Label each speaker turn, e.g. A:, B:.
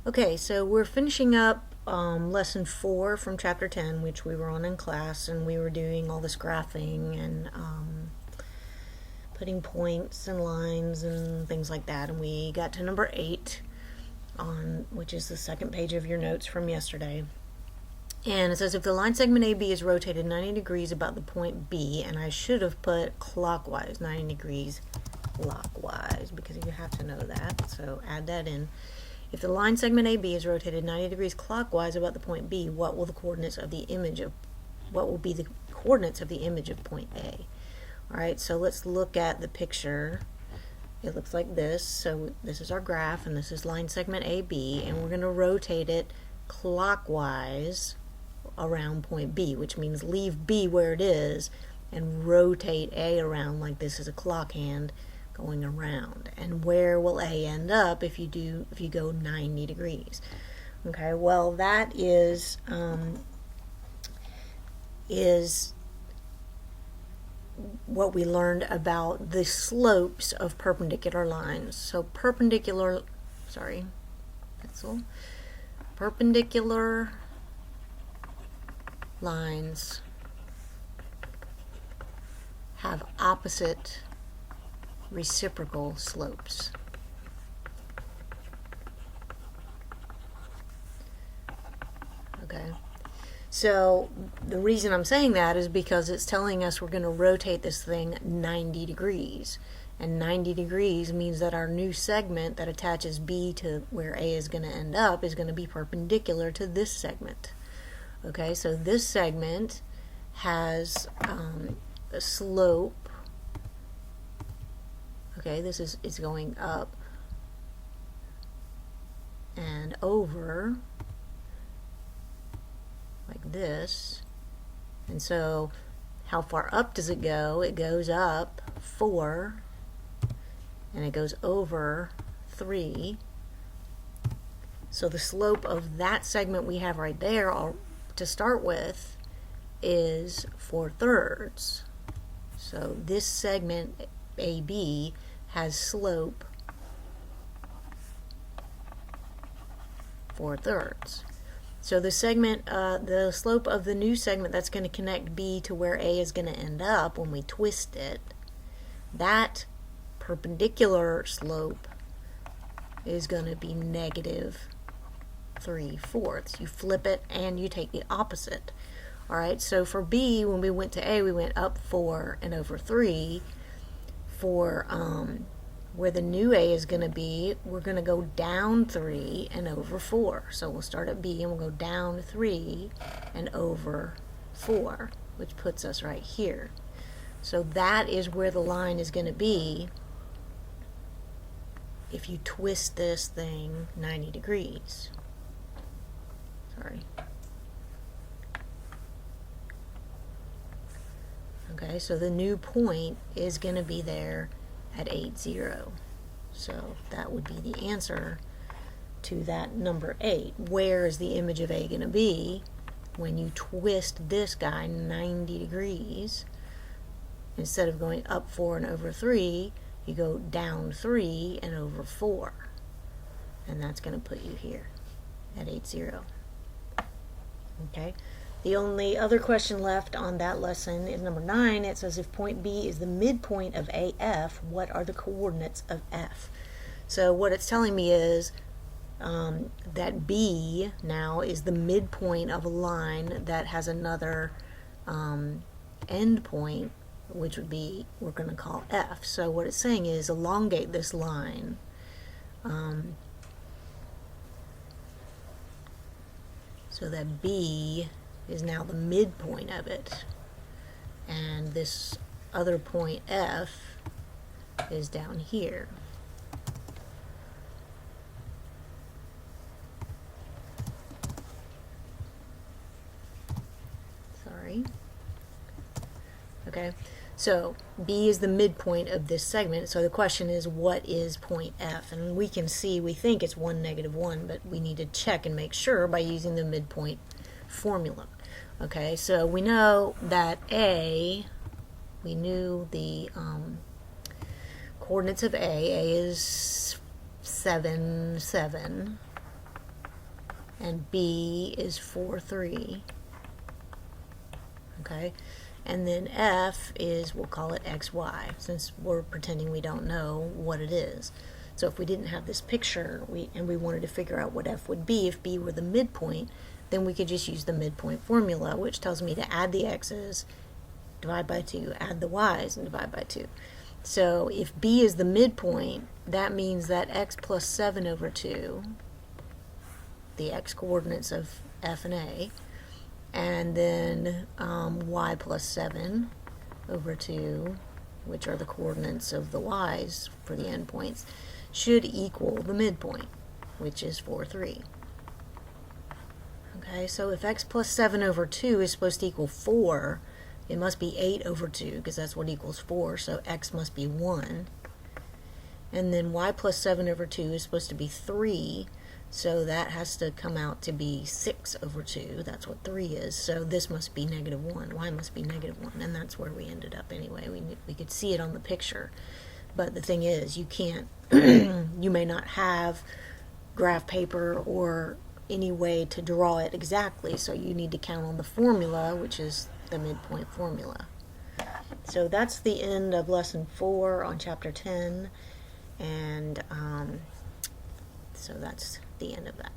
A: Okay, so we're finishing up lesson 4 from chapter 10, which we were on in class, and we were doing all this graphing and putting points and lines and things like that. And we got to number 8, which is the second page of your notes from yesterday. And it says if the line segment AB is rotated 90 degrees about the point B, and I should have put clockwise, 90 degrees clockwise, because you have to know that, so add that in. If the line segment AB is rotated 90 degrees clockwise about the point B, what will be the coordinates of the image of point A? Alright, so let's look at the picture. It looks like this. So this is our graph, and this is line segment AB, and we're going to rotate it clockwise around point B, which means leave B where it is and rotate A around like this is a clock hand going around. And where will A end up if you go 90 degrees? Okay, well that is what we learned about the slopes of perpendicular lines. So perpendicular lines have opposite reciprocal slopes. Okay, so the reason I'm saying that is because it's telling us we're going to rotate this thing 90 degrees. And 90 degrees means that our new segment that attaches B to where A is going to end up is going to be perpendicular to this segment. Okay, so this segment has a slope. Okay, this is going up and over like this. And so how far up does it go? It goes up 4 and it goes over 3. So the slope of that segment we have right there to start with is 4/3. So this segment AB has slope 4/3. So the slope of the new segment that's going to connect B to where A is going to end up when we twist it, that perpendicular slope is going to be negative 3/4. You flip it and you take the opposite. Alright, so for B, when we went to A, we went up 4 and over 3. For where the new A is going to be, we're going to go down 3 and over 4. So we'll start at B and we'll go down 3 and over 4, which puts us right here. So that is where the line is going to be if you twist this thing 90 degrees. Sorry. Okay, so the new point is going to be there at 8, 0. So that would be the answer to that number 8. Where is the image of A going to be when you twist this guy 90 degrees? Instead of going up 4 and over 3, you go down 3 and over 4. And that's going to put you here at 8, 0. Okay. The only other question left on that lesson is number 9. It says if point B is the midpoint of AF, what are the coordinates of F? So what it's telling me is that B now is the midpoint of a line that has another end point, which would be, we're going to call F. So what it's saying is elongate this line. So that B is now the midpoint of it, and this other point F is down here. Sorry. Okay, so B is the midpoint of this segment, so the question is what is point F? And we can see, we think it's 1, -1, but we need to check and make sure by using the midpoint formula. Okay, so we know that we knew the coordinates of A is 7, 7. and B is 4, 3. Okay, and then F is, we'll call it XY, since we're pretending we don't know what it is. So if we didn't have this picture, and we wanted to figure out what F would be, if B were the midpoint, then we could just use the midpoint formula, which tells me to add the X's, divide by 2, add the Y's, and divide by 2. So if B is the midpoint, that means that X plus 7 over 2, the X coordinates of F and A, and then Y plus 7 over 2, which are the coordinates of the Y's for the endpoints, should equal the midpoint, which is 4, 3. Okay, so if X plus 7 over 2 is supposed to equal 4, it must be 8 over 2, because that's what equals 4, so X must be 1. And then Y plus 7 over 2 is supposed to be 3, so that has to come out to be 6 over 2. That's what 3 is. So this must be negative 1. Y must be negative 1. And that's where we ended up anyway. We could see it on the picture. But the thing is, you can't, you may not have graph paper or any way to draw it exactly. So you need to count on the formula, which is the midpoint formula. So that's the end of lesson 4 on chapter 10. And so that's the end of that.